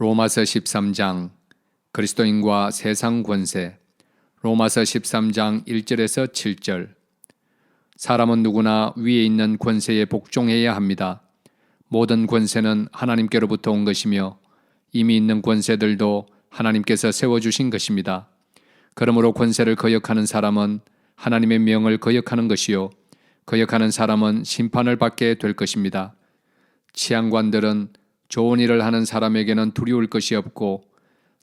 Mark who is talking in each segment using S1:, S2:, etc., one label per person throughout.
S1: 로마서 13장 그리스도인과 세상 권세. 로마서 13장 1절에서 7절. 사람은 누구나 위에 있는 권세에 복종해야 합니다. 모든 권세는 하나님께로부터 온 것이며 이미 있는 권세들도 하나님께서 세워주신 것입니다. 그러므로 권세를 거역하는 사람은 하나님의 명을 거역하는 것이요, 거역하는 사람은 심판을 받게 될 것입니다. 치안관들은 좋은 일을 하는 사람에게는 두려울 것이 없고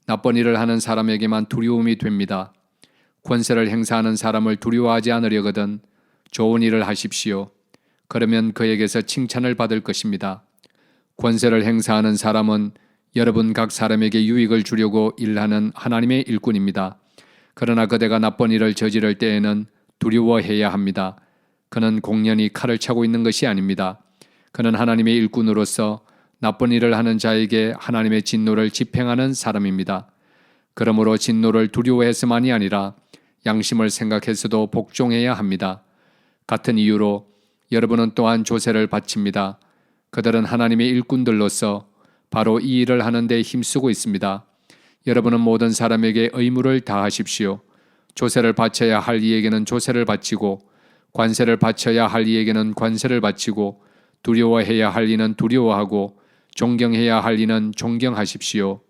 S1: 나쁜 일을 하는 사람에게만 두려움이 됩니다. 권세를 행사하는 사람을 두려워하지 않으려거든 좋은 일을 하십시오. 그러면 그에게서 칭찬을 받을 것입니다. 권세를 행사하는 사람은 여러분 각 사람에게 유익을 주려고 일하는 하나님의 일꾼입니다. 그러나 그대가 나쁜 일을 저지를 때에는 두려워해야 합니다. 그는 공연히 칼을 차고 있는 것이 아닙니다. 그는 하나님의 일꾼으로서 나쁜 일을 하는 자에게 하나님의 진노를 집행하는 사람입니다. 그러므로 진노를 두려워해서만이 아니라 양심을 생각해서도 복종해야 합니다. 같은 이유로 여러분은 또한 조세를 바칩니다. 그들은 하나님의 일꾼들로서 바로 이 일을 하는 데 힘쓰고 있습니다. 여러분은 모든 사람에게 의무를 다하십시오. 조세를 바쳐야 할 이에게는 조세를 바치고, 관세를 바쳐야 할 이에게는 관세를 바치고, 두려워해야 할 이는 두려워하고, 존경해야 할 이는 존경하십시오.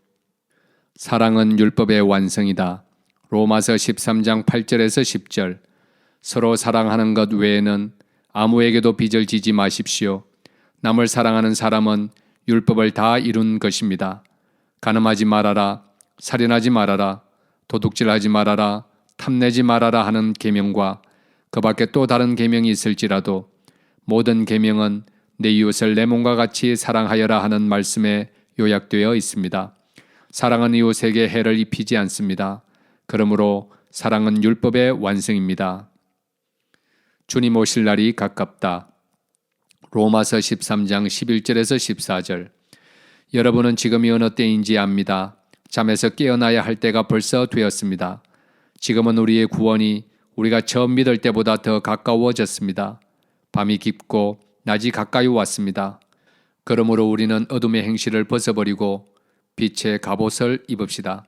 S1: 사랑은 율법의 완성이다. 로마서 13장 8절에서 10절. 서로 사랑하는 것 외에는 아무에게도 빚을 지지 마십시오. 남을 사랑하는 사람은 율법을 다 이룬 것입니다. 간음하지 말아라, 살인하지 말아라, 도둑질하지 말아라, 탐내지 말아라 하는 계명과 그 밖에 또 다른 계명이 있을지라도 모든 계명은 내 이웃을 내 몸과 같이 사랑하여라 하는 말씀에 요약되어 있습니다. 사랑은 이웃에게 해를 입히지 않습니다. 그러므로 사랑은 율법의 완성입니다. 주님 오실 날이 가깝다. 로마서 13장 11절에서 14절. 여러분은 지금이 어느 때인지 압니다. 잠에서 깨어나야 할 때가 벌써 되었습니다. 지금은 우리의 구원이 우리가 처음 믿을 때보다 더 가까워졌습니다. 밤이 깊고 낮이 가까이 왔습니다. 그러므로 우리는 어둠의 행실을 벗어버리고 빛의 갑옷을 입읍시다.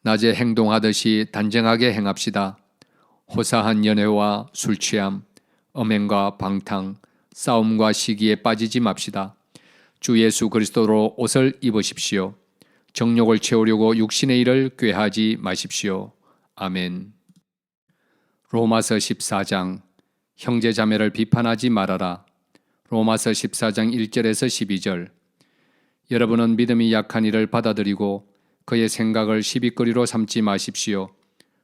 S1: 낮에 행동하듯이 단정하게 행합시다. 호사한 연회와 술취함, 음행과 방탕, 싸움과 시기에 빠지지 맙시다. 주 예수 그리스도로 옷을 입으십시오. 정욕을 채우려고 육신의 일을 꾀하지 마십시오. 아멘. 로마서 14장 형제 자매를 비판하지 말아라. 로마서 14장 1절에서 12절. 여러분은 믿음이 약한 이를 받아들이고 그의 생각을 시비거리로 삼지 마십시오.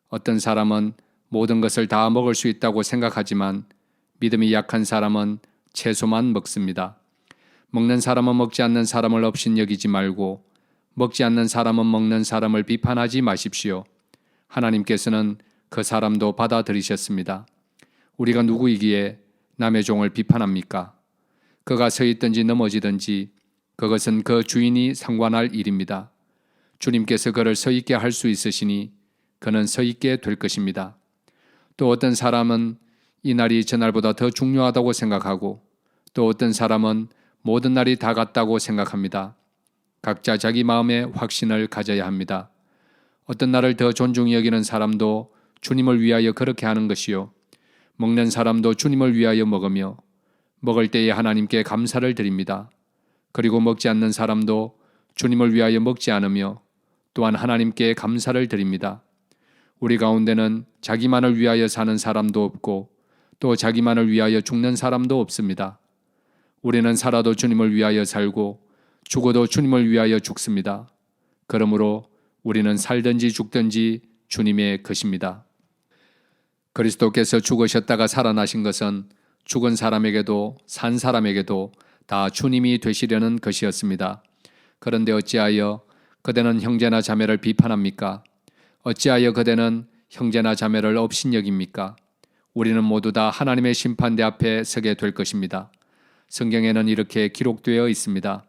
S1: 어떤 사람은 모든 것을 다 먹을 수 있다고 생각하지만 믿음이 약한 사람은 채소만 먹습니다. 먹는 사람은 먹지 않는 사람을 업신여기지 말고 먹지 않는 사람은 먹는 사람을 비판하지 마십시오. 하나님께서는 그 사람도 받아들이셨습니다. 우리가 누구이기에 남의 종을 비판합니까? 그가 서 있든지 넘어지든지 그것은 그 주인이 상관할 일입니다. 주님께서 그를 서 있게 할 수 있으시니 그는 서 있게 될 것입니다. 또 어떤 사람은 이 날이 저날보다 더 중요하다고 생각하고 또 어떤 사람은 모든 날이 다 같다고 생각합니다. 각자 자기 마음에 확신을 가져야 합니다. 어떤 날을 더 존중히 여기는 사람도 주님을 위하여 그렇게 하는 것이요, 먹는 사람도 주님을 위하여 먹으며 먹을 때에 하나님께 감사를 드립니다. 그리고 먹지 않는 사람도 주님을 위하여 먹지 않으며 또한 하나님께 감사를 드립니다. 우리 가운데는 자기만을 위하여 사는 사람도 없고 또 자기만을 위하여 죽는 사람도 없습니다. 우리는 살아도 주님을 위하여 살고 죽어도 주님을 위하여 죽습니다. 그러므로 우리는 살든지 죽든지 주님의 것입니다. 그리스도께서 죽으셨다가 살아나신 것은 죽은 사람에게도 산 사람에게도 다 주님이 되시려는 것이었습니다. 그런데 어찌하여 그대는 형제나 자매를 비판합니까? 어찌하여 그대는 형제나 자매를 업신여깁니까? 우리는 모두 다 하나님의 심판대 앞에 서게 될 것입니다. 성경에는 이렇게 기록되어 있습니다.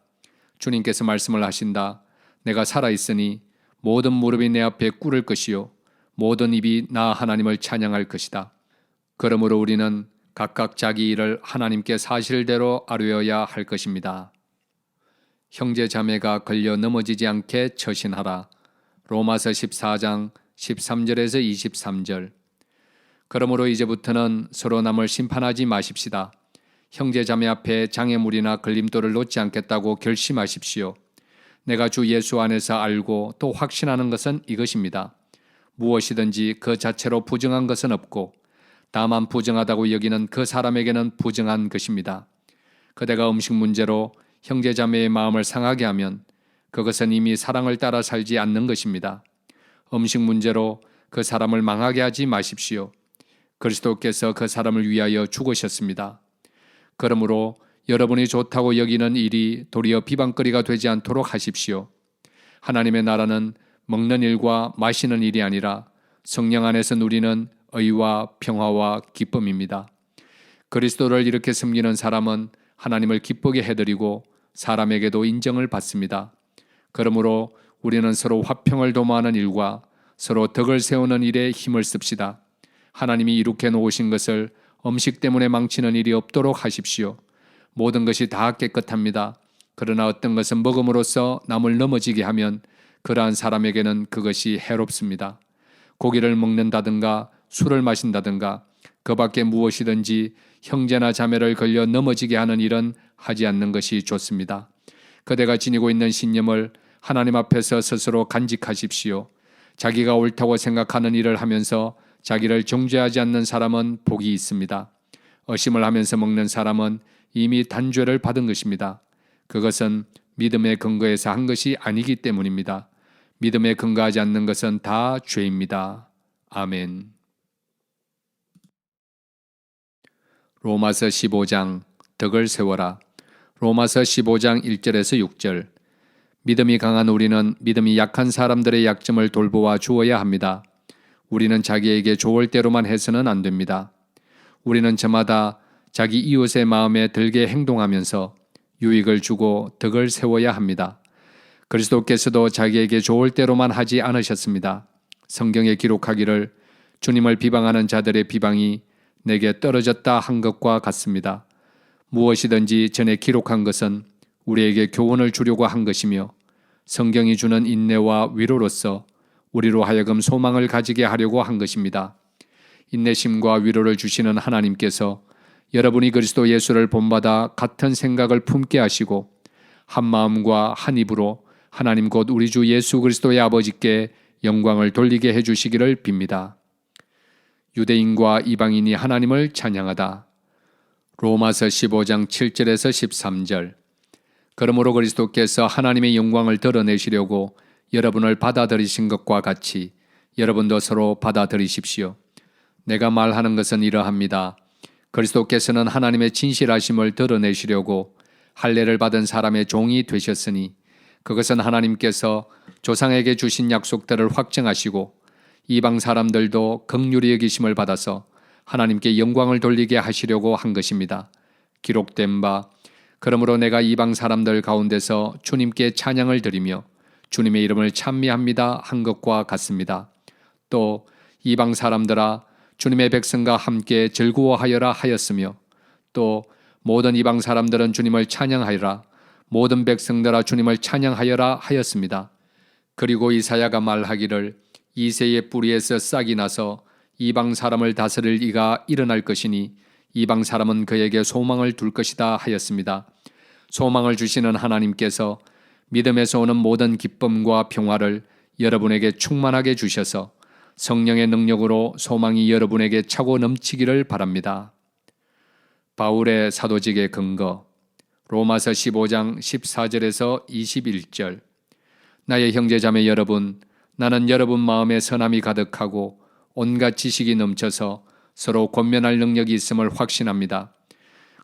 S1: 주님께서 말씀을 하신다. 내가 살아있으니 모든 무릎이 내 앞에 꿇을 것이요 모든 입이 나 하나님을 찬양할 것이다. 그러므로 우리는 각각 자기 일을 하나님께 사실대로 아뢰어야 할 것입니다. 형제 자매가 걸려 넘어지지 않게 처신하라. 로마서 14장 13절에서 23절. 그러므로 이제부터는 서로 남을 심판하지 마십시다. 형제 자매 앞에 장애물이나 걸림돌을 놓지 않겠다고 결심하십시오. 내가 주 예수 안에서 알고 또 확신하는 것은 이것입니다. 무엇이든지 그 자체로 부정한 것은 없고 다만 부정하다고 여기는 그 사람에게는 부정한 것입니다. 그대가 음식 문제로 형제 자매의 마음을 상하게 하면 그것은 이미 사랑을 따라 살지 않는 것입니다. 음식 문제로 그 사람을 망하게 하지 마십시오. 그리스도께서 그 사람을 위하여 죽으셨습니다. 그러므로 여러분이 좋다고 여기는 일이 도리어 비방거리가 되지 않도록 하십시오. 하나님의 나라는 먹는 일과 마시는 일이 아니라 성령 안에서 누리는 의와 평화와 기쁨입니다. 그리스도를 이렇게 섬기는 사람은 하나님을 기쁘게 해드리고 사람에게도 인정을 받습니다. 그러므로 우리는 서로 화평을 도모하는 일과 서로 덕을 세우는 일에 힘을 씁시다. 하나님이 이룩해 놓으신 것을 음식 때문에 망치는 일이 없도록 하십시오. 모든 것이 다 깨끗합니다. 그러나 어떤 것은 먹음으로써 남을 넘어지게 하면 그러한 사람에게는 그것이 해롭습니다. 고기를 먹는다든가 술을 마신다든가 그 밖에 무엇이든지 형제나 자매를 걸려 넘어지게 하는 일은 하지 않는 것이 좋습니다. 그대가 지니고 있는 신념을 하나님 앞에서 스스로 간직하십시오. 자기가 옳다고 생각하는 일을 하면서 자기를 정죄하지 않는 사람은 복이 있습니다. 의심을 하면서 먹는 사람은 이미 단죄를 받은 것입니다. 그것은 믿음의 근거에서 한 것이 아니기 때문입니다. 믿음에 근거하지 않는 것은 다 죄입니다. 아멘. 로마서 15장 덕을 세워라. 로마서 15장 1절에서 6절. 믿음이 강한 우리는 믿음이 약한 사람들의 약점을 돌보아 주어야 합니다. 우리는 자기에게 좋을 대로만 해서는 안 됩니다. 우리는 저마다 자기 이웃의 마음에 들게 행동하면서 유익을 주고 덕을 세워야 합니다. 그리스도께서도 자기에게 좋을 대로만 하지 않으셨습니다. 성경에 기록하기를 주님을 비방하는 자들의 비방이 내게 떨어졌다 한 것과 같습니다. 무엇이든지 전에 기록한 것은 우리에게 교훈을 주려고 한 것이며 성경이 주는 인내와 위로로서 우리로 하여금 소망을 가지게 하려고 한 것입니다. 인내심과 위로를 주시는 하나님께서 여러분이 그리스도 예수를 본받아 같은 생각을 품게 하시고 한 마음과 한 입으로 하나님 곧 우리 주 예수 그리스도의 아버지께 영광을 돌리게 해주시기를 빕니다. 유대인과 이방인이 하나님을 찬양하다. 로마서 15장 7절에서 13절. 그러므로 그리스도께서 하나님의 영광을 드러내시려고 여러분을 받아들이신 것과 같이 여러분도 서로 받아들이십시오. 내가 말하는 것은 이러합니다. 그리스도께서는 하나님의 진실하심을 드러내시려고 할례를 받은 사람의 종이 되셨으니 그것은 하나님께서 조상에게 주신 약속들을 확증하시고 이방 사람들도 긍휼히 여기심을 받아서 하나님께 영광을 돌리게 하시려고 한 것입니다. 기록된 바 그러므로 내가 이방 사람들 가운데서 주님께 찬양을 드리며 주님의 이름을 찬미합니다 한 것과 같습니다. 또 이방 사람들아 주님의 백성과 함께 즐거워하여라 하였으며 또 모든 이방 사람들은 주님을 찬양하여라 모든 백성들아 주님을 찬양하여라 하였습니다. 그리고 이사야가 말하기를 이새의 뿌리에서 싹이 나서 이방 사람을 다스릴 이가 일어날 것이니 이방 사람은 그에게 소망을 둘 것이다 하였습니다. 소망을 주시는 하나님께서 믿음에서 오는 모든 기쁨과 평화를 여러분에게 충만하게 주셔서 성령의 능력으로 소망이 여러분에게 차고 넘치기를 바랍니다. 바울의 사도직의 근거. 로마서 15장 14절에서 21절. 나의 형제자매 여러분, 나는 여러분 마음에 선함이 가득하고 온갖 지식이 넘쳐서 서로 권면할 능력이 있음을 확신합니다.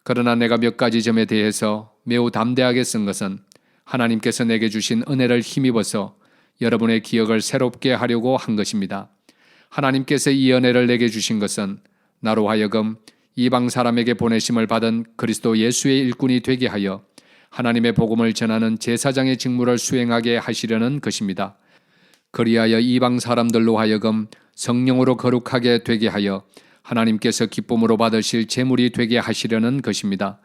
S1: 그러나 내가 몇 가지 점에 대해서 매우 담대하게 쓴 것은 하나님께서 내게 주신 은혜를 힘입어서 여러분의 기억을 새롭게 하려고 한 것입니다. 하나님께서 이 은혜를 내게 주신 것은 나로 하여금 이방 사람에게 보내심을 받은 그리스도 예수의 일꾼이 되게 하여 하나님의 복음을 전하는 제사장의 직무를 수행하게 하시려는 것입니다. 그리하여 이방 사람들로 하여금 성령으로 거룩하게 되게 하여 하나님께서 기쁨으로 받으실 제물이 되게 하시려는 것입니다.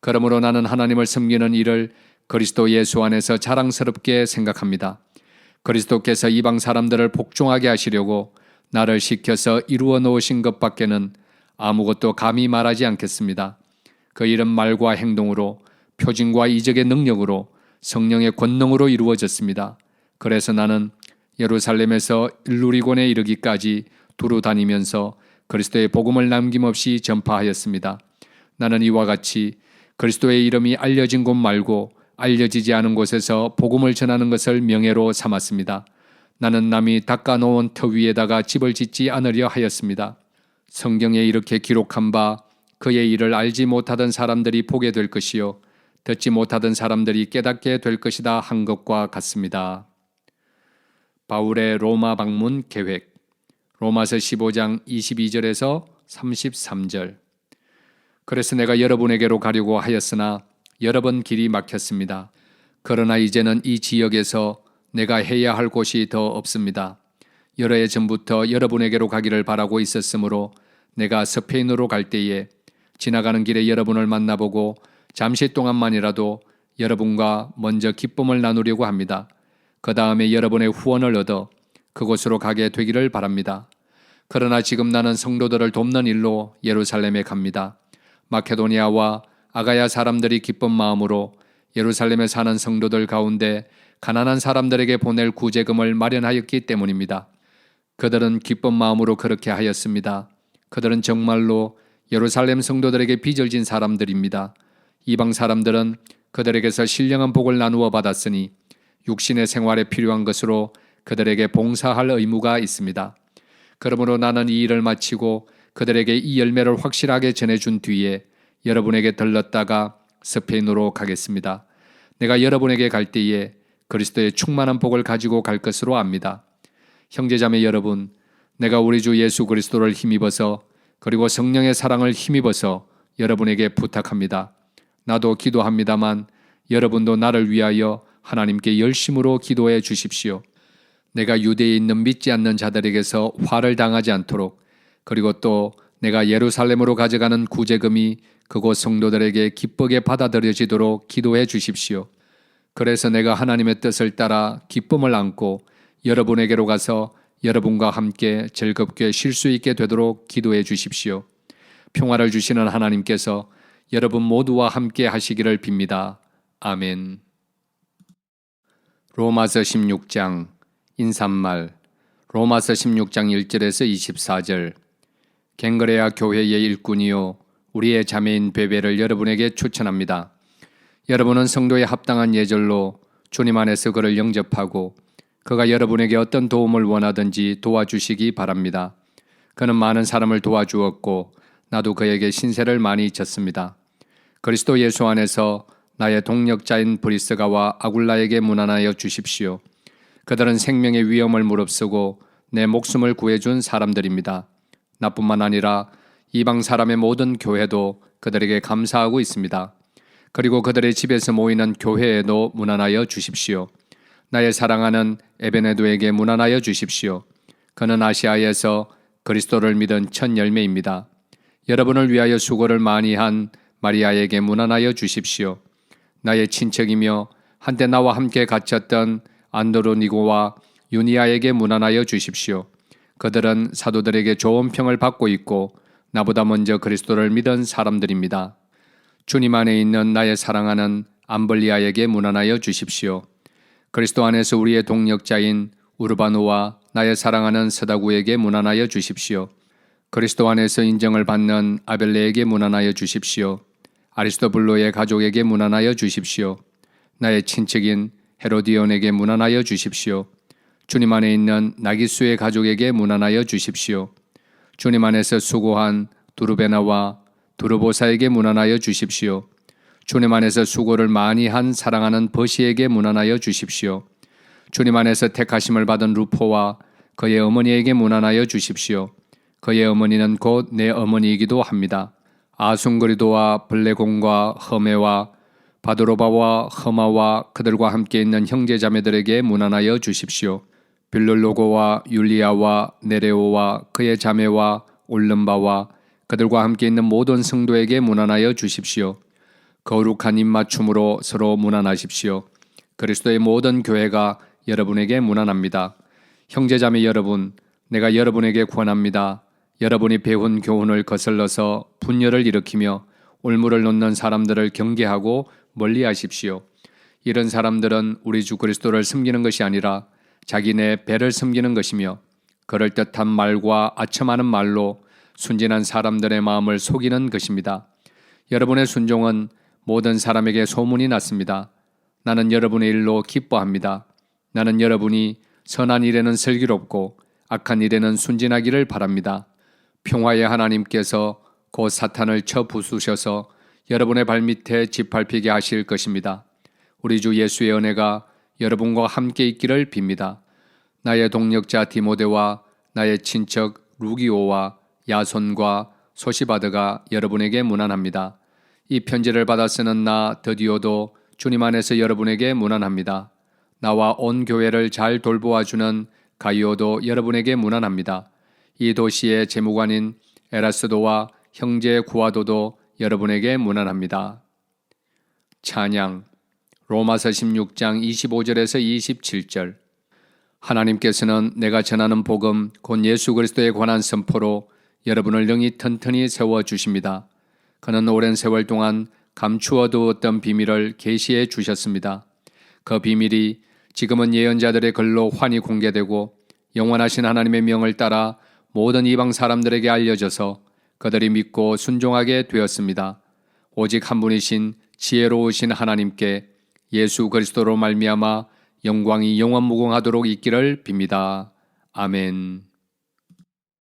S1: 그러므로 나는 하나님을 섬기는 일을 그리스도 예수 안에서 자랑스럽게 생각합니다. 그리스도께서 이방 사람들을 복종하게 하시려고 나를 시켜서 이루어 놓으신 것밖에는 아무것도 감히 말하지 않겠습니다. 그 이런 말과 행동으로 표징과 이적의 능력으로 성령의 권능으로 이루어졌습니다. 그래서 나는 예루살렘에서 일루리곤에 이르기까지 두루 다니면서 그리스도의 복음을 남김없이 전파하였습니다. 나는 이와 같이 그리스도의 이름이 알려진 곳 말고 알려지지 않은 곳에서 복음을 전하는 것을 명예로 삼았습니다. 나는 남이 닦아놓은 터 위에다가 집을 짓지 않으려 하였습니다. 성경에 이렇게 기록한 바 그의 일을 알지 못하던 사람들이 보게 될 것이요 듣지 못하던 사람들이 깨닫게 될 것이다 한 것과 같습니다. 바울의 로마 방문 계획. 로마서 15장 22절에서 33절. 그래서 내가 여러분에게로 가려고 하였으나 여러 번 길이 막혔습니다. 그러나 이제는 이 지역에서 내가 해야 할 곳이 더 없습니다. 여러 해 전부터 여러분에게로 가기를 바라고 있었으므로 내가 스페인으로 갈 때에 지나가는 길에 여러분을 만나보고 잠시 동안만이라도 여러분과 먼저 기쁨을 나누려고 합니다. 그 다음에 여러분의 후원을 얻어 그곳으로 가게 되기를 바랍니다. 그러나 지금 나는 성도들을 돕는 일로 예루살렘에 갑니다. 마케도니아와 아가야 사람들이 기쁜 마음으로 예루살렘에 사는 성도들 가운데 가난한 사람들에게 보낼 구제금을 마련하였기 때문입니다. 그들은 기쁜 마음으로 그렇게 하였습니다. 그들은 정말로 예루살렘 성도들에게 빚을 진 사람들입니다. 이방 사람들은 그들에게서 신령한 복을 나누어 받았으니 육신의 생활에 필요한 것으로 그들에게 봉사할 의무가 있습니다. 그러므로 나는 이 일을 마치고 그들에게 이 열매를 확실하게 전해준 뒤에 여러분에게 들렀다가 스페인으로 가겠습니다. 내가 여러분에게 갈 때에 그리스도의 충만한 복을 가지고 갈 것으로 압니다. 형제자매 여러분, 내가 우리 주 예수 그리스도를 힘입어서 그리고 성령의 사랑을 힘입어서 여러분에게 부탁합니다. 나도 기도합니다만 여러분도 나를 위하여 하나님께 열심으로 기도해 주십시오. 내가 유대에 있는 믿지 않는 자들에게서 화를 당하지 않도록, 그리고 또 내가 예루살렘으로 가져가는 구제금이 그곳 성도들에게 기쁘게 받아들여지도록 기도해 주십시오. 그래서 내가 하나님의 뜻을 따라 기쁨을 안고 여러분에게로 가서 여러분과 함께 즐겁게 쉴 수 있게 되도록 기도해 주십시오. 평화를 주시는 하나님께서 여러분 모두와 함께 하시기를 빕니다. 아멘. 로마서 16장 인사말. 로마서 16장 1절에서 24절. 갱그레아 교회의 일꾼이요 우리의 자매인 베베를 여러분에게 추천합니다. 여러분은 성도에 합당한 예절로 주님 안에서 그를 영접하고 그가 여러분에게 어떤 도움을 원하든지 도와주시기 바랍니다. 그는 많은 사람을 도와주었고 나도 그에게 신세를 많이 졌습니다. 그리스도 예수 안에서 나의 동력자인 브리스가와 아굴라에게 문안하여 주십시오. 그들은 생명의 위험을 무릅쓰고 내 목숨을 구해준 사람들입니다. 나뿐만 아니라 이방 사람의 모든 교회도 그들에게 감사하고 있습니다. 그리고 그들의 집에서 모이는 교회에도 문안하여 주십시오. 나의 사랑하는 에베네도에게 문안하여 주십시오. 그는 아시아에서 그리스도를 믿은 첫 열매입니다. 여러분을 위하여 수고를 많이 한 마리아에게 문안하여 주십시오. 나의 친척이며 한때 나와 함께 갇혔던 안드로니고와 유니아에게 문안하여 주십시오. 그들은 사도들에게 좋은 평을 받고 있고 나보다 먼저 그리스도를 믿은 사람들입니다. 주님 안에 있는 나의 사랑하는 암블리아에게 문안하여 주십시오. 그리스도 안에서 우리의 동력자인 우르바노와 나의 사랑하는 서다구에게 문안하여 주십시오. 그리스도 안에서 인정을 받는 아벨레에게 문안하여 주십시오. 아리스토블로의 가족에게 문안하여 주십시오. 나의 친척인 헤로디온에게 문안하여 주십시오. 주님 안에 있는 나기수의 가족에게 문안하여 주십시오. 주님 안에서 수고한 두르베나와 두르보사에게 문안하여 주십시오. 주님 안에서 수고를 많이 한 사랑하는 버시에게 문안하여 주십시오. 주님 안에서 택하심을 받은 루포와 그의 어머니에게 문안하여 주십시오. 그의 어머니는 곧 내 어머니이기도 합니다. 아순그리도와 블레공과 허메와 바드로바와 허마와 그들과 함께 있는 형제자매들에게 문안하여 주십시오. 빌룰로고와 율리아와 네레오와 그의 자매와 올름바와 그들과 함께 있는 모든 성도에게 문안하여 주십시오. 거룩한 입맞춤으로 서로 문안하십시오. 그리스도의 모든 교회가 여러분에게 문안합니다. 형제자매 여러분, 내가 여러분에게 권합니다. 여러분이 배운 교훈을 거슬러서 분열을 일으키며 올무를 놓는 사람들을 경계하고 멀리하십시오. 이런 사람들은 우리 주 그리스도를 섬기는 것이 아니라 자기네 배를 섬기는 것이며 그럴듯한 말과 아첨하는 말로 순진한 사람들의 마음을 속이는 것입니다. 여러분의 순종은 모든 사람에게 소문이 났습니다. 나는 여러분의 일로 기뻐합니다. 나는 여러분이 선한 일에는 슬기롭고 악한 일에는 순진하기를 바랍니다. 평화의 하나님께서 곧 사탄을 쳐 부수셔서 여러분의 발밑에 짓밟히게 하실 것입니다. 우리 주 예수의 은혜가 여러분과 함께 있기를 빕니다. 나의 동력자 디모데와 나의 친척 루기오와 야손과 소시바드가 여러분에게 문안합니다. 이 편지를 받아 쓰는 나 드디오도 주님 안에서 여러분에게 문안합니다. 나와 온 교회를 잘 돌보아주는 가이오도 여러분에게 문안합니다. 이 도시의 재무관인 에라스도와 형제 구아도도 여러분에게 문안합니다. 찬양 로마서 16장 25절에서 27절. 하나님께서는 내가 전하는 복음 곧 예수 그리스도에 관한 선포로 여러분을 능히 튼튼히 세워주십니다. 그는 오랜 세월 동안 감추어 두었던 비밀을 계시해 주셨습니다. 그 비밀이 지금은 예언자들의 글로 환히 공개되고 영원하신 하나님의 명을 따라 모든 이방 사람들에게 알려져서 그들이 믿고 순종하게 되었습니다. 오직 한 분이신 지혜로우신 하나님께 예수 그리스도로 말미암아 영광이 영원무궁하도록 있기를 빕니다. 아멘.